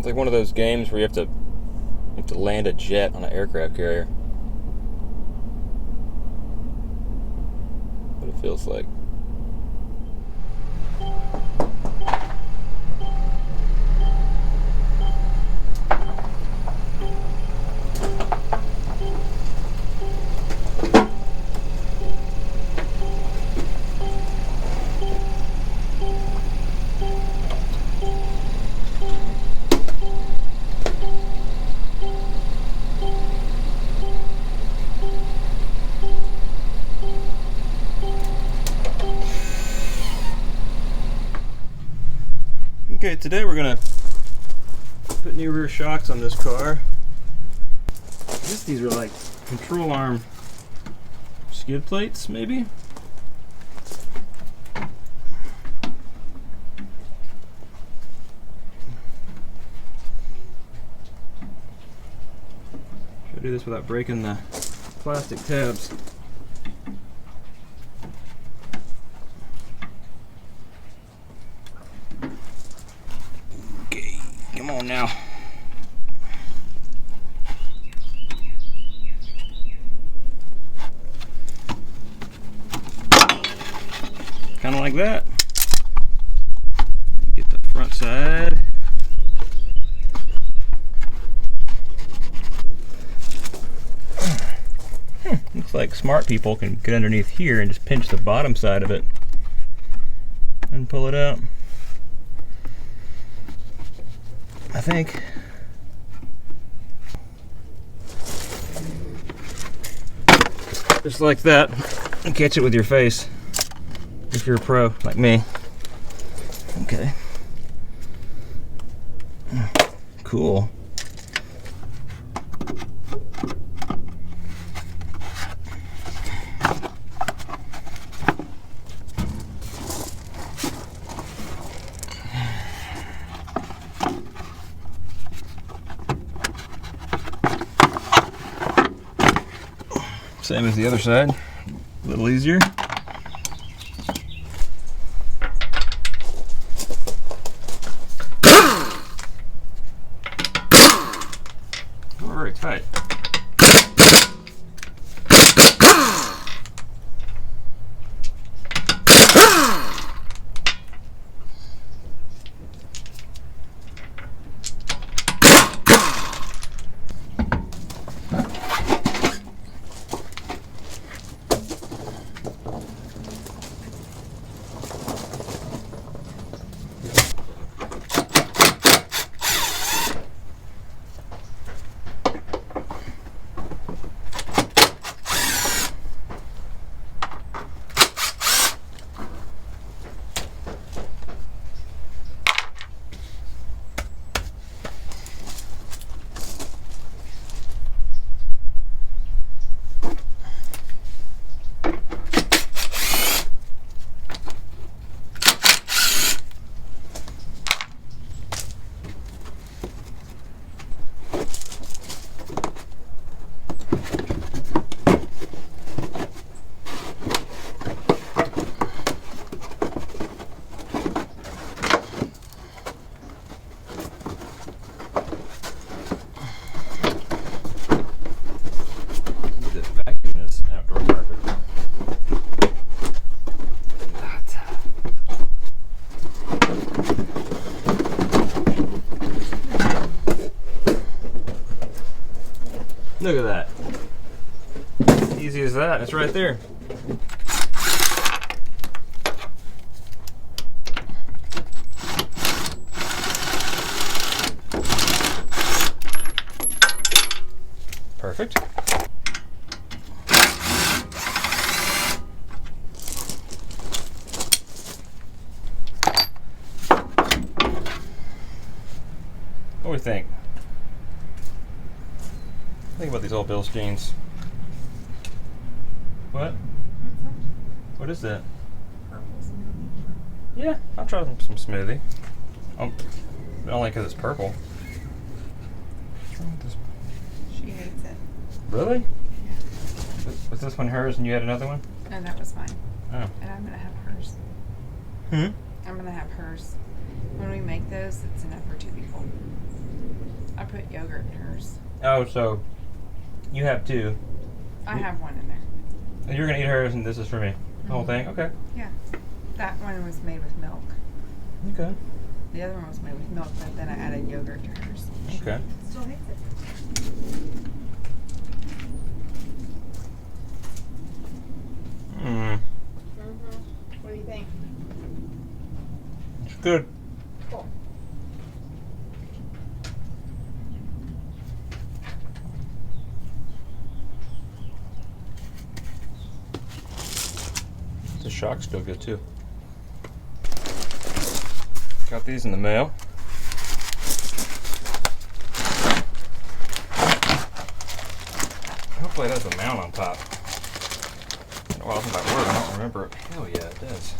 It's like one of those games where you have to land a jet on an aircraft carrier. What it feels like. Okay, today we're gonna put new rear shocks on this car. I guess these are like control arm skid plates, maybe? Should I do this without breaking the plastic tabs? Come on now. Kind of like that. Get the front side. Looks like smart people can get underneath here and just pinch the bottom side of it and pull it out. I think. Just like that, and catch it with your face if you're a pro like me. Okay. Cool. Same as the other side, a little easier. Oh, very tight. Look at that. Easy as that. It's right there. Perfect. What do we think? Think about these old Bill's jeans. What? What is that? Yeah, I'll try some smoothie. Only because it's purple. She hates it. Really? Yeah. Was this one hers and you had another one? No, that was mine. Oh. And I'm going to have hers. Hmm? I'm going to have hers. When we make those, it's enough for 2 people. I put yogurt in hers. Oh, so you have two. I have one in there. And you're gonna eat hers, and this is for me. The whole thing. Okay. Yeah. That one was made with milk. Okay. The other one was made with milk, but then I added yogurt to hers. Okay. Still hates it. Mm. What do you think? It's good. Cool. The shock's still good too. Got these in the mail. Hopefully it has a mount on top. Well, it's my word, I don't remember it. Hell yeah, it does.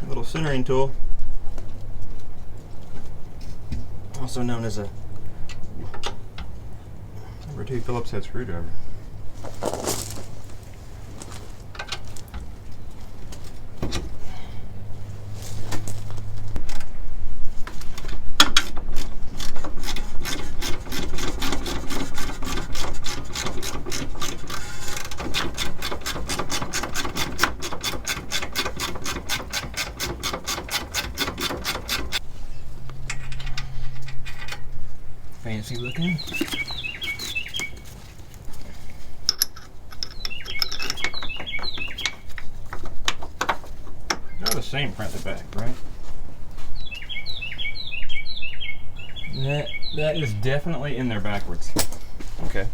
Little centering tool, also known as a number 2 Phillips head screwdriver. Fancy looking. They're the same front to back, right? That is definitely in there backwards. Okay.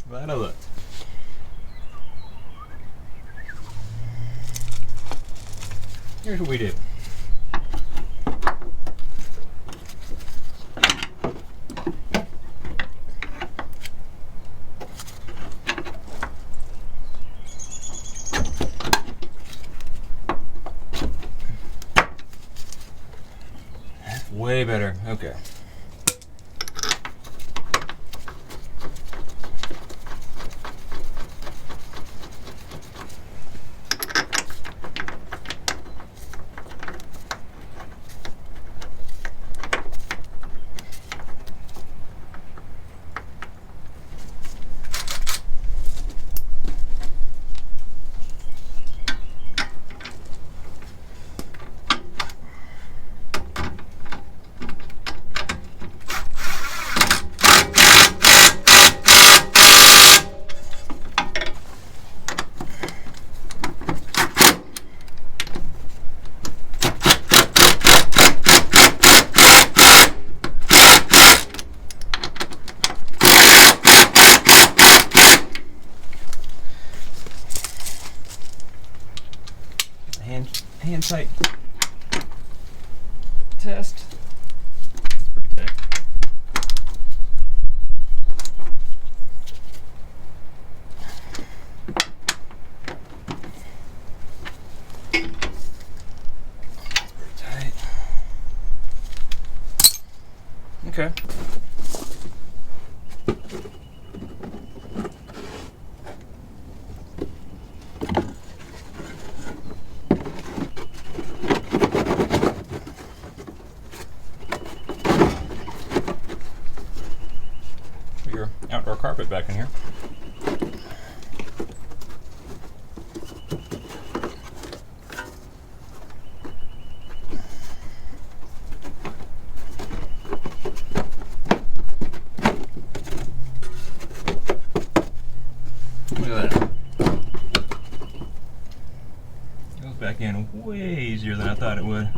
Glad I looked. Here's what we do. Way better. Okay. Hand tight test. It's pretty tight. It's pretty tight. Okay. Your outdoor carpet back in here. Look at that. Goes back in way easier than I thought it would.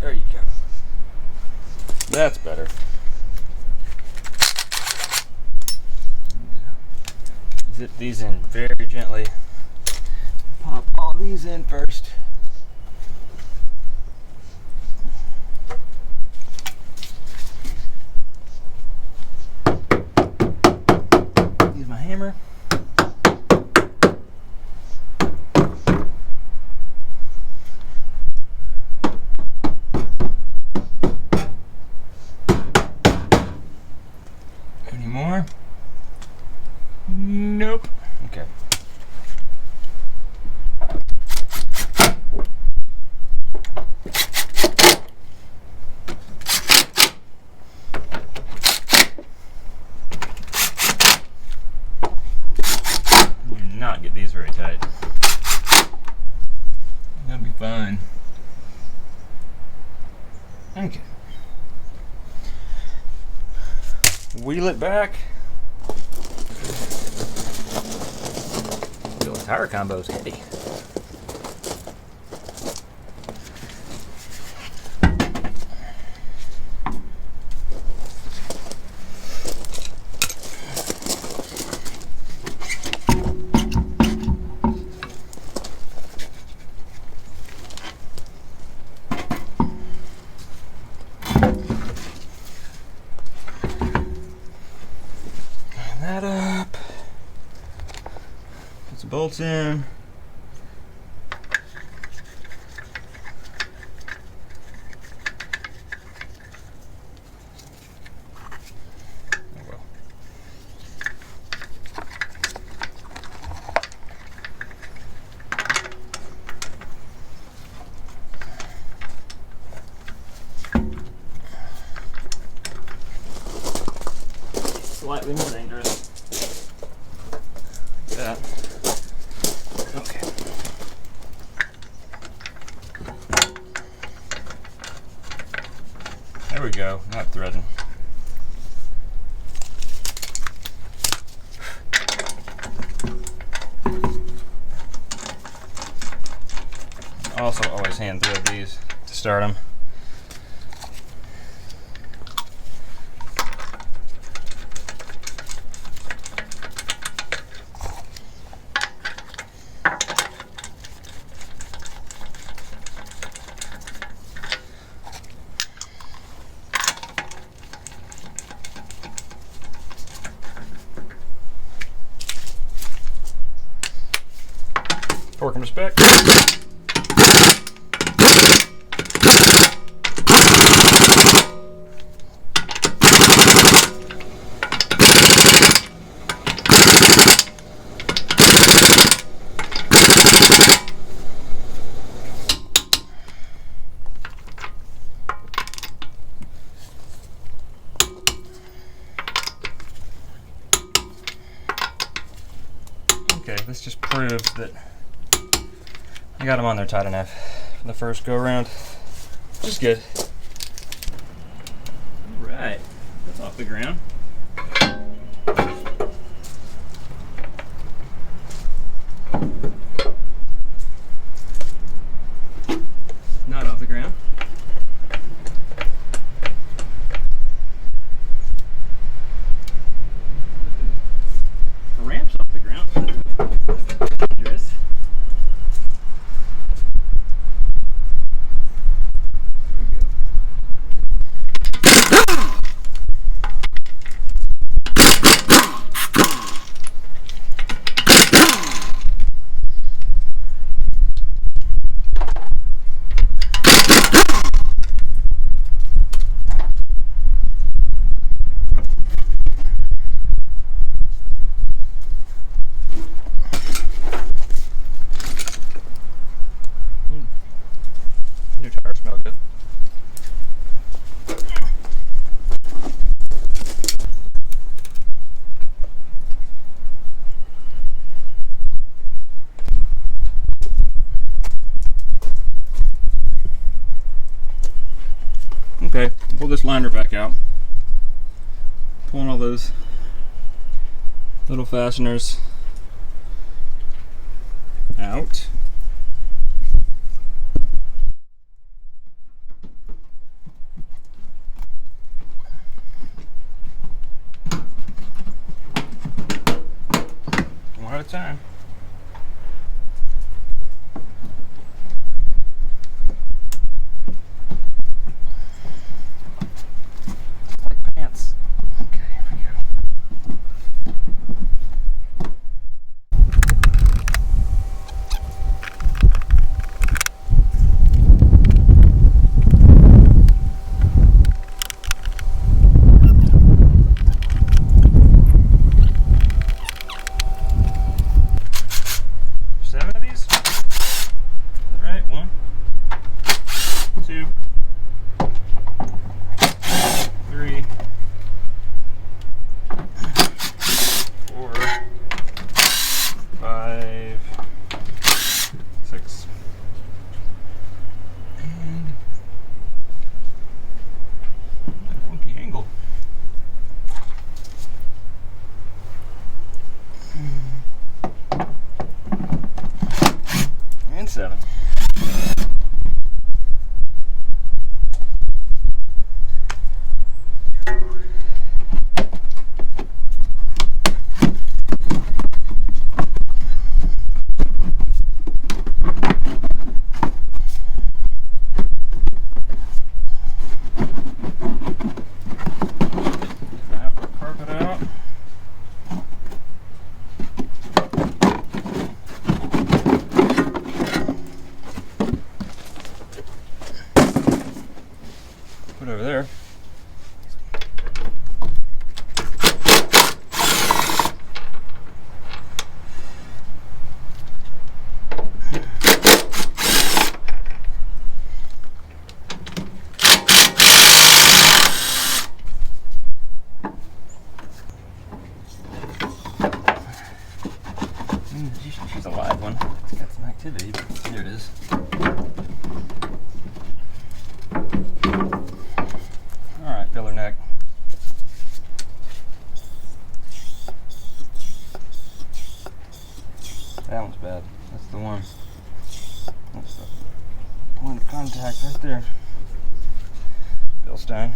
There you go. That's better. Zip these in very gently. Pop all these in first. Use my hammer. Any more? Nope. Okay. Do not get these very tight. That'll be fine. Okay. Wheel it back. The tire combo's heavy. That up. Put some bolts in. Oh well. Slightly more dangerous. That. Okay. There we go. Not threading. Also, always hand thread these to start them. Torque and respect. Okay, this just proves that I got them on there tight enough for the first go around, which is good. All right, that's off the ground. Not off the ground. The ramp's off the ground. Dangerous. New tires smell good. Okay, pull this liner back out. Pulling all those little fasteners out. at a time. Like pants. Okay, here we go. And 7. Carpet out. Put over there. She's a live one. It's got some activity. Here it is. Alright, filler neck. That one's bad. That's the one. That's the point of contact right there. Bill Stein.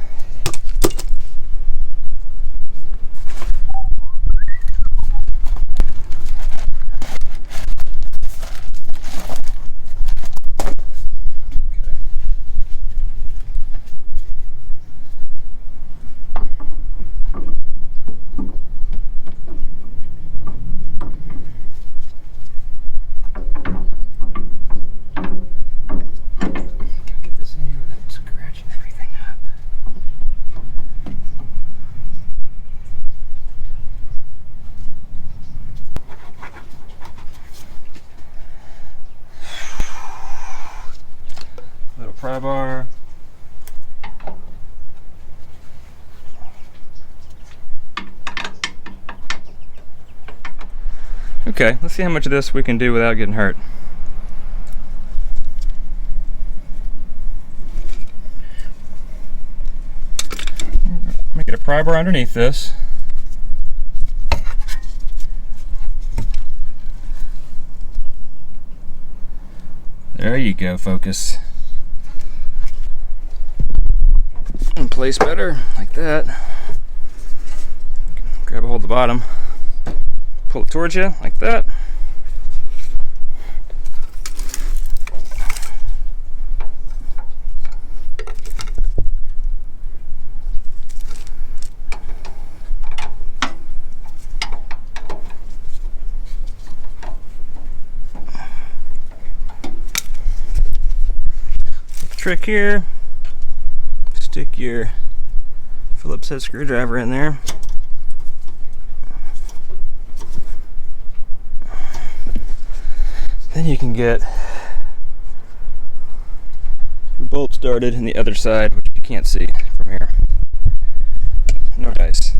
Little pry bar. Okay, let's see how much of this we can do without getting hurt. Make it a pry bar underneath this. There you go, focus. And place better, like that. Grab a hold of the bottom. Pull it towards you, like that. Trick here, stick your Phillips head screwdriver in there. Then you can get your bolt started in the other side, which you can't see from here. No dice.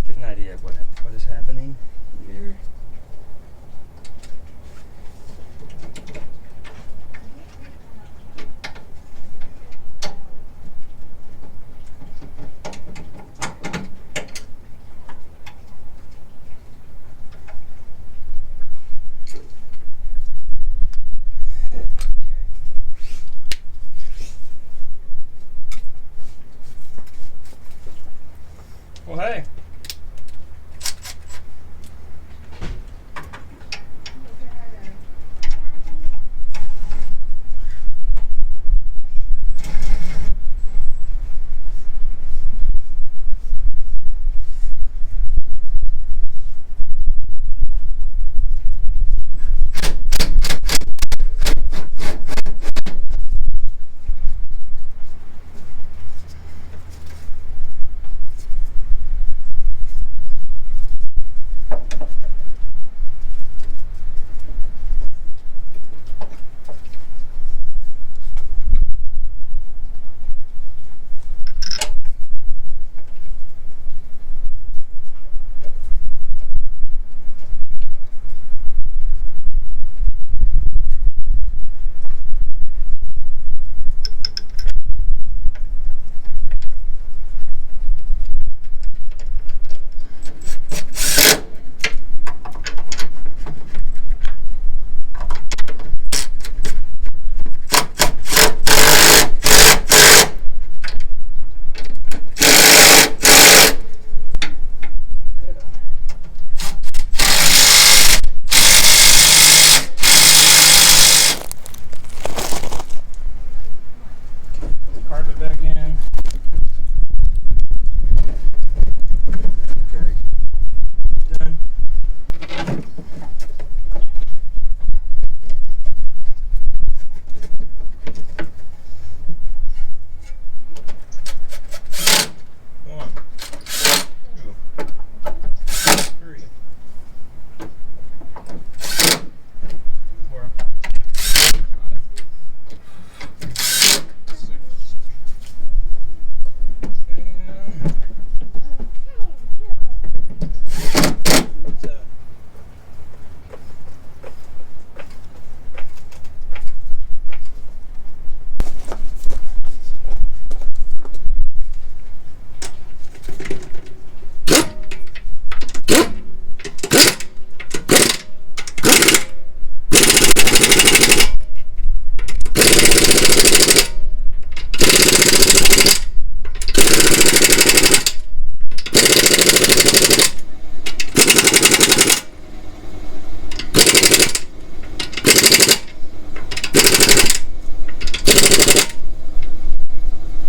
Get an idea of what is happening here.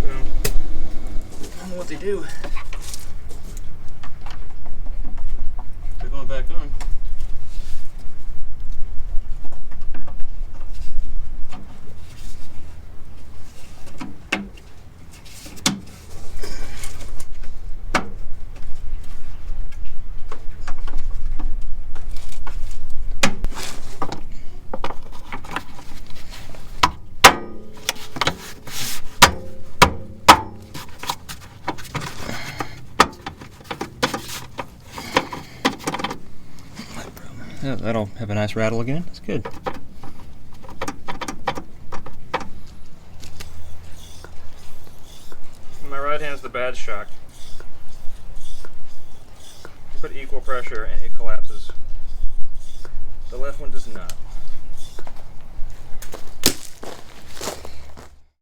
Boom. I don't know what they do. They're going back on. Yeah, that'll have a nice rattle again. That's good. My right hand's the bad shock. You put equal pressure and it collapses. The left one does not.